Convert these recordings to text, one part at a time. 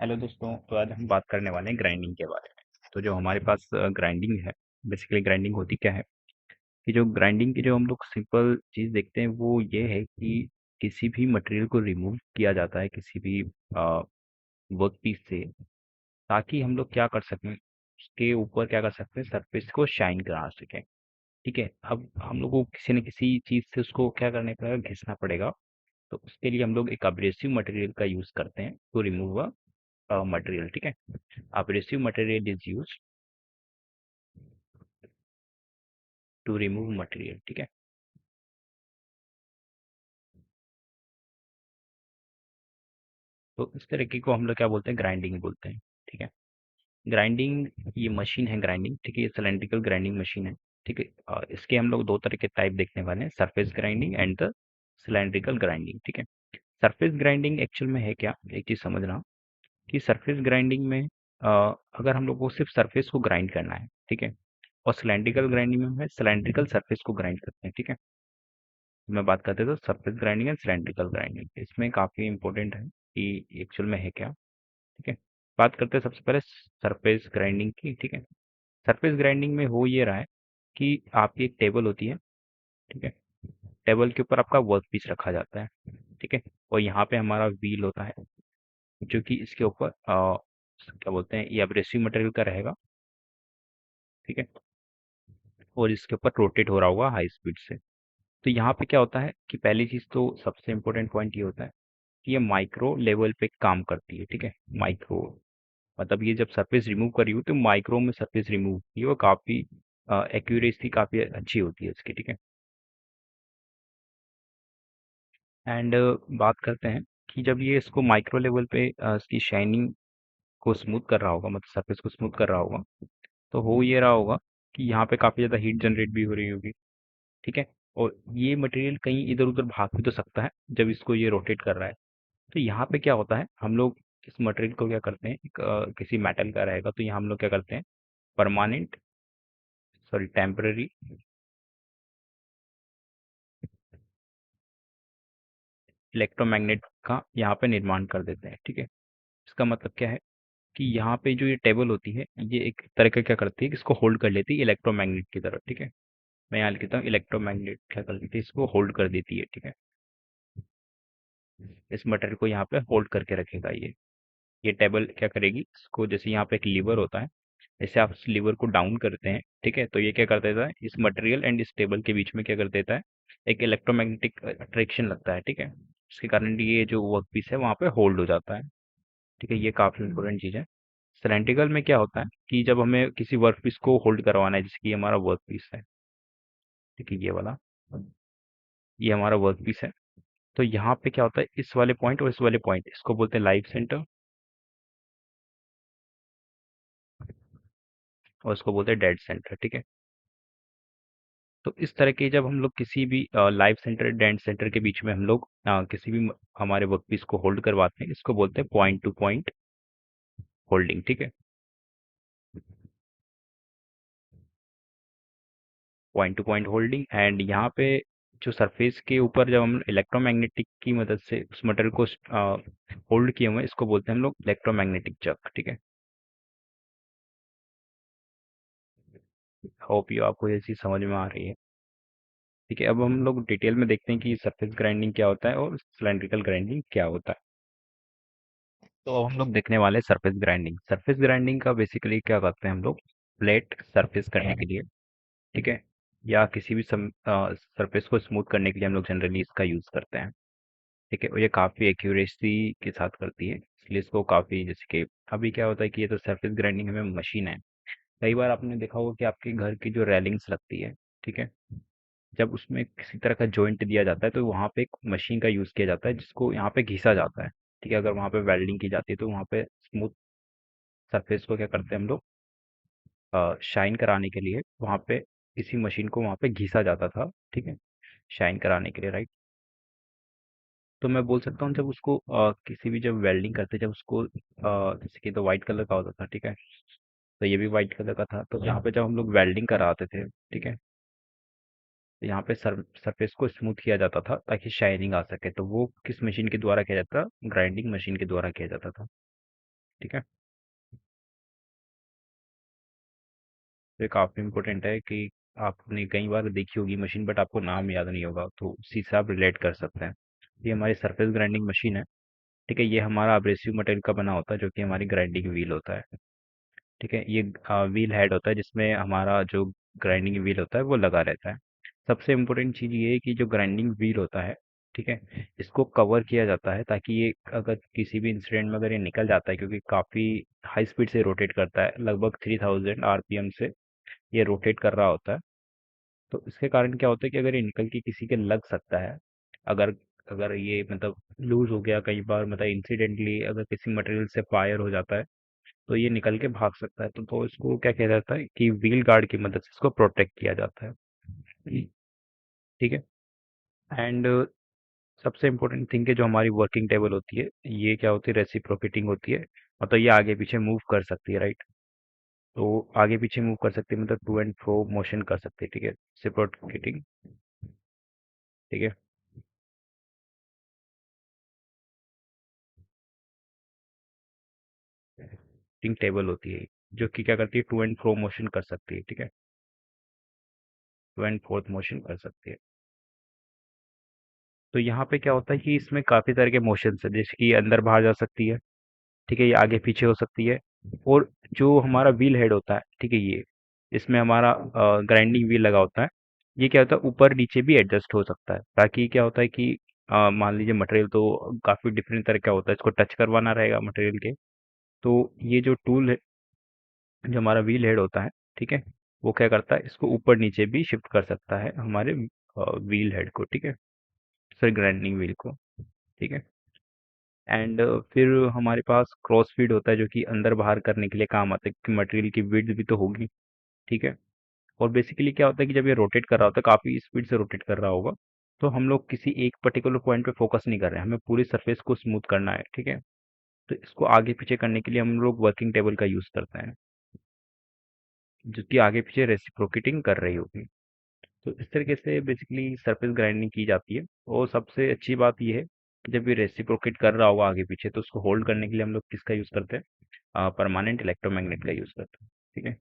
Hello दोस्तों। तो आज हम बात करने वाले हैं ग्राइंडिंग के बारे में। तो जो हमारे पास ग्राइंडिंग है, बेसिकली ग्राइंडिंग होती क्या है कि जो ग्राइंडिंग की जो हम लोग सिंपल चीज़ देखते हैं वो ये है कि किसी भी मटेरियल को रिमूव किया जाता है किसी भी वर्क पीस से, ताकि हम लोग क्या कर सकें, उसके ऊपर क्या कर सकते हैं, सरफेस को शाइन करा सकें। ठीक है, अब हम लोग को किसी न किसी चीज़ से उसको क्या करना पड़ेगा, घिसना पड़ेगा। तो उसके लिए हम लोग एक अब्रेसिव मटेरियल का यूज़ करते हैं टू रिमूव अ मटेरियल। ठीक है, abrasive material is used to remove material। ठीक है, तो इस तरीके को हम लोग क्या बोलते हैं, ग्राइंडिंग बोलते हैं। ठीक है, ग्राइंडिंग ये मशीन है ग्राइंडिंग, ठीक है, ये सिलेंड्रिकल ग्राइंडिंग मशीन है। ठीक है, इसके हम लोग दो तरह के टाइप देखने वाले हैं, surface grinding and the cylindrical grinding. ठीक है, सरफेस ग्राइंडिंग एक्चुअल में है क्या, एक चीज समझना कि सरफेस ग्राइंडिंग में अगर हम लोग को सिर्फ सरफेस को ग्राइंड करना है, ठीक है, और सिलेंड्रिकल ग्राइंडिंग में हमें सिलेंड्रिकल सरफेस को ग्राइंड करते हैं। ठीक है, मैं बात करते तो surface grinding and cylindrical grinding, इसमें काफ़ी इंपॉर्टेंट है कि एक्चुअल में है क्या। ठीक है, बात करते हैं सबसे पहले सरफेस ग्राइंडिंग की। ठीक है, सरफेस ग्राइंडिंग में हो ये रहा है कि आपकी एक टेबल होती है। ठीक है, टेबल के ऊपर आपका वर्क पीस रखा जाता है। ठीक है, और यहाँ पे हमारा व्हील होता है जो कि इसके ऊपर क्या बोलते हैं, ये एब्रेसिव मटेरियल का रहेगा। ठीक है, और इसके ऊपर रोटेट हो रहा होगा हाई स्पीड से। तो यहाँ पे क्या होता है कि पहली चीज़ तो सबसे इम्पोर्टेंट पॉइंट ये होता है कि ये माइक्रो लेवल पे काम करती है। ठीक है, माइक्रो मतलब ये जब सरफेस रिमूव करी हो तो माइक्रो में सरफेस रिमूव की वो काफ़ी एक्यूरेसी काफ़ी अच्छी होती है इसकी। ठीक है, एंड बात करते हैं कि जब ये इसको माइक्रो लेवल पे इसकी शाइनिंग को स्मूथ कर रहा होगा, मतलब सरफेस को स्मूथ कर रहा होगा, तो हो ये रहा होगा कि यहाँ पे काफ़ी ज़्यादा हीट जनरेट भी हो रही होगी। ठीक है, और ये मटेरियल कहीं इधर उधर भाग भी तो सकता है जब इसको ये रोटेट कर रहा है। तो यहाँ पे क्या होता है, हम लोग इस मटेरियल को क्या करते हैं, एक, किसी मेटल का रहेगा तो यहाँ हम लोग क्या करते हैं, परमानेंट, सॉरी टेम्पररी इलेक्ट्रोमैग्नेट का यहाँ पे निर्माण कर देते हैं। ठीक है, इसका मतलब क्या है कि यहाँ पे जो ये टेबल होती है ये एक तरह का क्या करती है कि इसको होल्ड कर लेती है इलेक्ट्रोमैग्नेट की तरह। ठीक है, मैं यहाँ लिखता हूँ इलेक्ट्रोमैग्नेट क्या कर देती है, इसको होल्ड कर देती है। ठीक है, इस मटेरियल को यहाँ पे होल्ड करके रखेगा ये टेबल क्या करेगी, इसको जैसे यहाँ पे एक लीवर होता है, जैसे आप इस लीवर को डाउन करते हैं, ठीक है, तो ये क्या कर देता है, इस मटेरियल एंड इस टेबल के बीच में क्या कर देता है, एक इलेक्ट्रोमैग्नेटिक अट्रैक्शन लगता है। ठीक है, इसके कारण ये जो वर्क पीस है वहाँ पे होल्ड हो जाता है। ठीक है, ये काफ़ी इंपॉर्टेंट चीज़ है। सिलेंड्रिकल में क्या होता है कि जब हमें किसी वर्क पीस को होल्ड करवाना है, जैसे कि ये हमारा वर्क पीस है, ठीक है, ये वाला, ये हमारा वर्क पीस है, तो यहाँ पे क्या होता है, इस वाले पॉइंट और इस वाले पॉइंट, इसको बोलते हैं लाइव सेंटर और इसको बोलते हैं डेड सेंटर। ठीक है, तो इस तरह के जब हम लोग किसी भी लाइव सेंटर डेड सेंटर के बीच में हम लोग किसी भी हमारे वर्कपीस को होल्ड करवाते हैं, इसको बोलते हैं पॉइंट टू पॉइंट होल्डिंग। ठीक है, point two point holding, and यहाँ पे जो सरफेस के ऊपर जब हम इलेक्ट्रोमैग्नेटिक की मदद से उस मटेरियल को होल्ड किए हुए हैं, इसको बोलते हैं हम लोग इलेक्ट्रोमैग्नेटिक चक। ठीक है, होप यू आपको ये चीज़ समझ में आ रही है। ठीक है, अब हम लोग डिटेल में देखते हैं कि सरफेस ग्राइंडिंग क्या होता है और सिलेंड्रिकल ग्राइंडिंग क्या होता है। तो अब हम लोग देखने वाले हैं सरफेस ग्राइंडिंग। सरफेस ग्राइंडिंग का बेसिकली क्या करते हैं हम लोग, फ्लैट सरफेस करने के लिए, ठीक है, या किसी भी सरफेस को स्मूथ करने के लिए हम लोग जनरली इसका यूज़ करते हैं। ठीक है, और ये काफ़ी एक्यूरेसी के साथ करती है, इसलिए इसको काफ़ी, जैसे कि अभी क्या होता है कि ये तो सरफेस ग्राइंडिंग हमें मशीन है। कई बार आपने देखा होगा कि आपके घर की जो रेलिंग्स लगती है, ठीक है, जब उसमें किसी तरह का जॉइंट दिया जाता है तो वहाँ पे एक मशीन का यूज़ किया जाता है जिसको यहाँ पे घिसा जाता है। ठीक है, अगर वहाँ पे वेल्डिंग की जाती है तो वहाँ पे स्मूथ सरफेस को क्या करते हैं हम लोग, शाइन कराने के लिए वहाँ पे किसी मशीन को वहाँ पे घिसा जाता था। ठीक है, शाइन कराने के लिए, राइट। तो मैं बोल सकता हूँ जब उसको किसी भी जब वेल्डिंग करते जब उसको जैसे कि तो वाइट कलर का होता था, ठीक है, तो ये भी वाइट कलर का था, तो यहाँ पे जब हम लोग वेल्डिंग कराते थे, ठीक है, तो यहाँ पे सरफेस को स्मूथ किया जाता था ताकि शाइनिंग आ सके, तो वो किस मशीन के द्वारा किया जाता था, ग्राइंडिंग मशीन के द्वारा किया जाता था। ठीक है। तो ये काफ़ी इंपॉर्टेंट है कि आपने कई बार देखी होगी मशीन, बट आपको नाम याद नहीं होगा, तो उसी से आप रिलेट कर सकते हैं। ये हमारी सरफेस ग्राइंडिंग मशीन है। ठीक है, ये हमारा अब्रेसिव मटेरियल का बना होता है, जो कि हमारी ग्राइंडिंग व्हील होता है। ठीक है, ये व्हील हेड होता है जिसमें हमारा जो ग्राइंडिंग व्हील होता है वो लगा रहता है। सबसे इम्पोर्टेंट चीज़ ये है कि जो ग्राइंडिंग व्हील होता है, ठीक है, इसको कवर किया जाता है ताकि ये अगर किसी भी इंसिडेंट में अगर ये निकल जाता है, क्योंकि काफ़ी हाई स्पीड से रोटेट करता है, लगभग 3000 आरपीएम से ये रोटेट कर रहा होता है। तो इसके कारण क्या होता है कि अगर ये निकल के किसी के लग सकता है, अगर अगर ये मतलब लूज हो गया कई बार, मतलब इंसिडेंटली अगर किसी मटेरियल से फायर हो जाता है, तो ये निकल के भाग सकता है। तो इसको क्या किया जाता है कि व्हील गार्ड की मदद से इसको प्रोटेक्ट किया जाता है। ठीक है। एंड सबसे इम्पोर्टेंट थिंग है जो हमारी वर्किंग टेबल होती है, ये क्या होती है, रेसिप्रोकेटिंग होती है। मतलब ये आगे पीछे मूव कर सकती है, राइट। तो आगे पीछे मूव कर सकती है, मतलब टू एंड फ्रो मोशन कर सकती है। ठीक है, रेसिप्रोकेटिंग। ठीक है। टिंग टेबल होती है जो कि क्या करती है, टू एंड फ्रो मोशन कर सकती है। ठीक है, टू एंड फोर्थ मोशन कर सकती है। तो यहाँ पे क्या होता है कि इसमें काफी तरह के मोशन है, जैसे कि अंदर बाहर जा सकती है। ठीक है, ये आगे पीछे हो सकती है। और जो हमारा व्हील हेड होता है, ठीक है, ये इसमें हमारा ग्राइंडिंग व्हील लगा होता है। ये क्या होता है, ऊपर नीचे भी एडजस्ट हो सकता है, ताकि क्या होता है कि मान लीजिए मटेरियल तो काफी डिफरेंट तरह का होता है, इसको टच करवाना रहेगा मटेरियल के। तो ये जो टूल है, जो हमारा व्हील हेड होता है, ठीक है, वो क्या करता है, इसको ऊपर नीचे भी शिफ्ट कर सकता है हमारे व्हील हेड को। ठीक है, सर ग्राइंडिंग व्हील को। ठीक है। एंड फिर हमारे पास क्रॉस फीड होता है, जो कि अंदर बाहर करने के लिए काम आता है, कि मटेरियल की विड्थ भी तो होगी। ठीक है। और बेसिकली क्या होता है कि जब ये रोटेट कर रहा होता है, काफ़ी स्पीड से रोटेट कर रहा होगा, तो हम लोग किसी एक पर्टिकुलर पॉइंट पे फोकस नहीं कर रहे हैं, हमें पूरी सरफेस को स्मूथ करना है। ठीक है। तो इसको आगे पीछे करने के लिए हम लोग वर्किंग टेबल का यूज़ करते हैं, जो कि आगे पीछे रेसिप्रोकेटिंग कर रही होगी। तो इस तरीके से बेसिकली सरफेस ग्राइंडिंग की जाती है। और सबसे अच्छी बात यह है कि जब ये रेसिप्रोकेट कर रहा होगा आगे पीछे, तो उसको होल्ड करने के लिए हम लोग किसका यूज़ करते हैं, परमानेंट इलेक्ट्रोमैग्नेट का यूज़ करते हैं। ठीक है,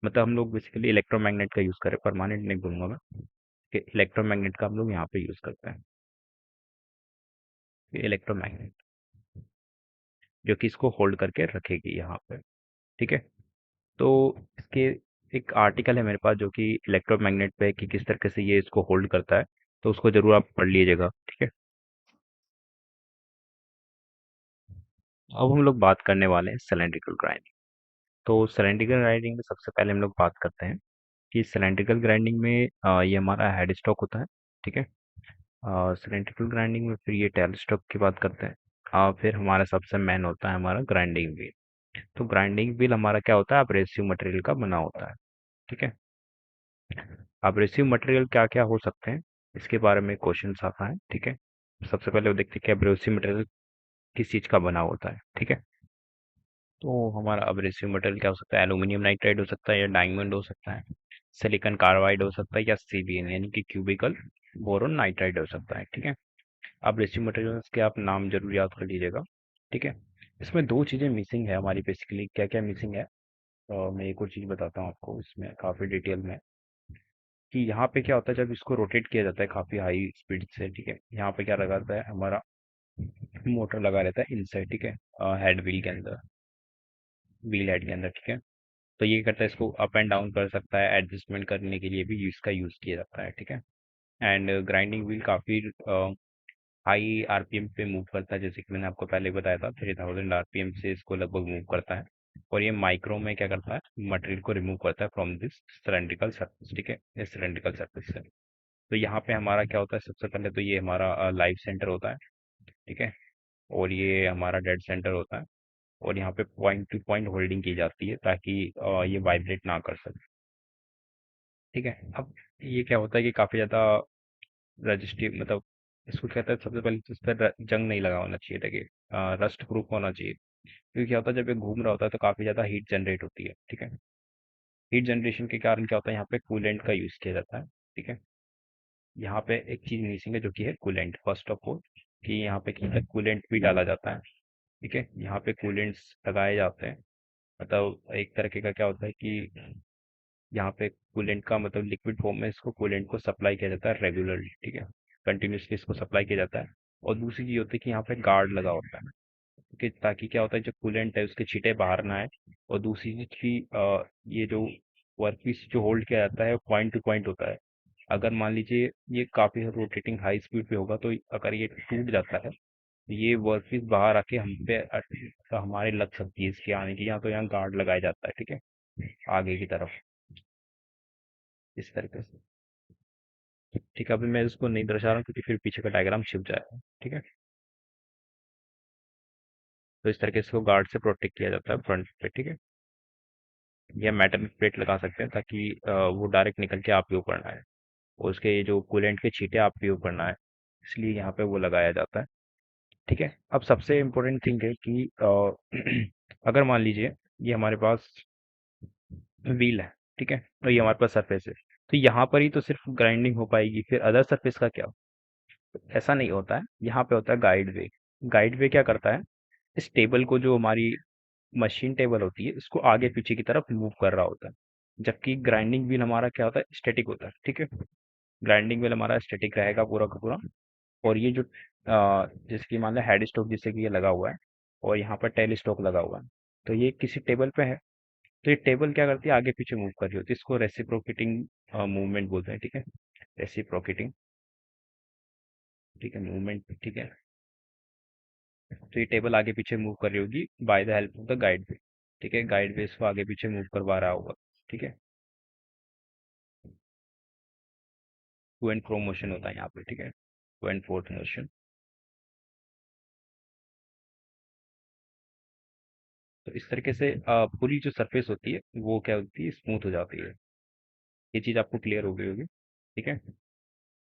मतलब हम लोग बेसिकली इलेक्ट्रोमैग्नेट का यूज़ करें, परमानेंट नहीं बोलूँगा मैं, कि इलेक्ट्रोमैग्नेट का हम लोग यहाँ पे यूज़ करते हैं। इलेक्ट्रोमैग्नेट जो कि इसको होल्ड करके रखेगी यहाँ पे। ठीक है। तो इसके एक आर्टिकल है मेरे पास जो कि इलेक्ट्रोमैग्नेट पे है, कि किस तरीके से ये इसको होल्ड करता है, तो उसको जरूर आप पढ़ लीजिएगा। ठीक है। अब हम लोग बात करने वाले हैं सिलेंड्रिकल ग्राइंडिंग। तो सिलेंड्रिकल ग्राइंडिंग में सबसे पहले हम लोग बात करते हैं कि सिलेंड्रिकल ग्राइंडिंग में ये हमारा हेड स्टॉक होता है। ठीक है। सिलेंड्रिकल ग्राइंडिंग में फिर ये टेल स्टॉक की बात करते हैं। फिर हमारा सबसे मेन होता है हमारा ग्राइंडिंग व्हील। तो ग्राइंडिंग व्हील हमारा क्या होता है, अब्रेसिव मटेरियल का बना होता है। ठीक है। अब्रेसिव मटेरियल क्या क्या हो सकते हैं, इसके बारे में क्वेश्चन आता है। ठीक है। सबसे पहले वो देखते हैं कि अब्रेसिव मटेरियल किस चीज़ का बना होता है। ठीक है। तो हमारा अब्रेसिव मटेरियल क्या हो सकता है, एल्यूमिनियम नाइट्राइड हो सकता है, या डायमंड हो सकता है, सिलिकॉन कार्बाइड हो सकता है, या सीबीएन यानी कि क्यूबिकल बोरोन नाइट्राइड हो सकता है। ठीक है। अब्रेसिव मटेरियल्स के आप नाम जरूर याद कर लीजिएगा। ठीक है। इसमें दो चीज़ें मिसिंग है हमारी, बेसिकली क्या क्या मिसिंग है। मैं एक और चीज़ बताता हूँ आपको इसमें काफ़ी डिटेल में, कि यहाँ पे क्या होता है जब इसको रोटेट किया जाता है काफ़ी हाई स्पीड से। ठीक है, यहाँ पे क्या लगाता है, हमारा मोटर लगा रहता है इनसाइड। ठीक है, हेड व्हील के अंदर, व्हील हेड के अंदर। ठीक है। तो ये करता है, इसको अप एंड डाउन कर सकता है, एडजस्टमेंट करने के लिए भी इसका यूज़ किया जाता है। ठीक है। एंड ग्राइंडिंग व्हील काफ़ी हाई आरपीएम पे मूव करता है, जैसे कि मैंने आपको पहले बताया था, 3000 आरपीएम से इसको लगभग मूव करता है। और ये माइक्रो में क्या करता है, मटेरियल को रिमूव करता है फ्रॉम दिस सिलेंड्रिकल सरफेस। ठीक है, इस सिलेंड्रिकल सरफेस से। तो यहाँ पे हमारा क्या होता है, सबसे पहले तो ये हमारा लाइव सेंटर होता है। ठीक है। और ये हमारा डेड सेंटर होता है। और यहाँ पे पॉइंट टू पॉइंट होल्डिंग की जाती है, ताकि ये वाइब्रेट ना कर सके। ठीक है। अब ये क्या होता है कि काफ़ी ज़्यादा रजिस्टिव, मतलब इसको कहते हैं, सबसे पहले तो इस पर जंग नहीं लगा होना चाहिए, ताकि रस्ट प्रूफ होना चाहिए। क्योंकि क्या होता है, जब ये घूम रहा होता है तो काफ़ी ज़्यादा हीट जनरेट होती है। ठीक है। हीट जनरेशन के कारण क्या होता है, यहाँ पे कूलेंट का यूज़ किया जाता है। ठीक है। यहाँ पे एक चीज़ मिसिंग है, जो कि है कूलेंट, फर्स्ट ऑफ ऑल, कि यहाँ पे क्या होता है, कूलेंट भी डाला जाता है। ठीक है, यहाँ पे कूलेंट्स लगाए जाते हैं। मतलब एक तरीके का क्या होता है कि यहाँ पे कूलेंट का मतलब लिक्विड फॉर्म में इसको कूलेंट को सप्लाई किया जाता है रेगुलरली, ठीक है, कंटिन्यूसली इसको सप्लाई किया जाता है। और दूसरी चीज होती है कि यहाँ पे गार्ड लगा होता है, कि ताकि क्या होता है जो कूलेंट है उसके छींटे बाहर ना आए। और दूसरी चीज की ये जो वर्कपीस जो होल्ड किया जाता है पॉइंट टू पॉइंट होता है। अगर मान लीजिए ये काफी रोटेटिंग हाई स्पीड पे होगा, तो अगर ये टूट जाता है तो ये वर्कपीस बाहर आके हम पे तो हमारे लग सकती है इसके आने की। यहाँ तो यहाँ गार्ड लगाया जाता है, ठीक है, आगे की तरफ, इस तरीके से। ठीक है, अभी मैं इसको नहीं दर्शा रहा हूँ क्योंकि फिर पीछे का डायग्राम छिप जाएगा, ठीक है। तो इस तरीके से इसको गार्ड से प्रोटेक्ट किया जाता है फ्रंट पे, ठीक है। या मेटल प्लेट लगा सकते हैं ताकि वो डायरेक्ट निकल के आप पे ऊपर ना आए, और उसके ये जो कूलेंट के छींटे आप पे ऊपर ना आए, इसलिए यहाँ पे वो लगाया जाता है, ठीक है। अब सबसे इम्पोर्टेंट थिंग है कि अगर मान लीजिए ये हमारे पास व्हील है, ठीक है, और ये हमारे पास सरफेस है, तो यहाँ पर ही तो सिर्फ ग्राइंडिंग हो पाएगी, फिर अदर सरफेस का क्या? ऐसा नहीं होता है, यहाँ पे होता है गाइड वे। गाइड वे क्या करता है, इस टेबल को, जो हमारी मशीन टेबल होती है, इसको आगे पीछे की तरफ मूव कर रहा होता है। जबकि ग्राइंडिंग व्हील हमारा क्या होता है, स्टैटिक होता है, ठीक है। ग्राइंडिंग व्हील हमारा स्टैटिक रहेगा पूरा का पूरा। और ये जो जैसे कि मान लो हेड स्टॉक जिससे कि ये लगा हुआ है, और यहाँ पर टेल स्टॉक लगा हुआ है, तो ये किसी टेबल पे है। तो ये टेबल क्या करती है, आगे पीछे मूव कर रही होती है, इसको रेसिप्रोकेटिंग मूवमेंट बोलते हैं, ठीक है, रेसिप्रोकेटिंग, ठीक है, मूवमेंट, ठीक है। तो ये टेबल आगे पीछे मूव कर रही होगी by the help of the guide way, ठीक है, गाइड वे इसको आगे पीछे मूव करवा रहा होगा, ठीक है। टू एंड फ्रो मोशन होता है यहाँ पे, ठीक है, टू एंड फोर्थ मोशन। तो इस तरीके से पूरी जो सरफेस होती है वो क्या होती है, स्मूथ हो जाती है। ये चीज़ आपको क्लियर हो गई होगी, ठीक है।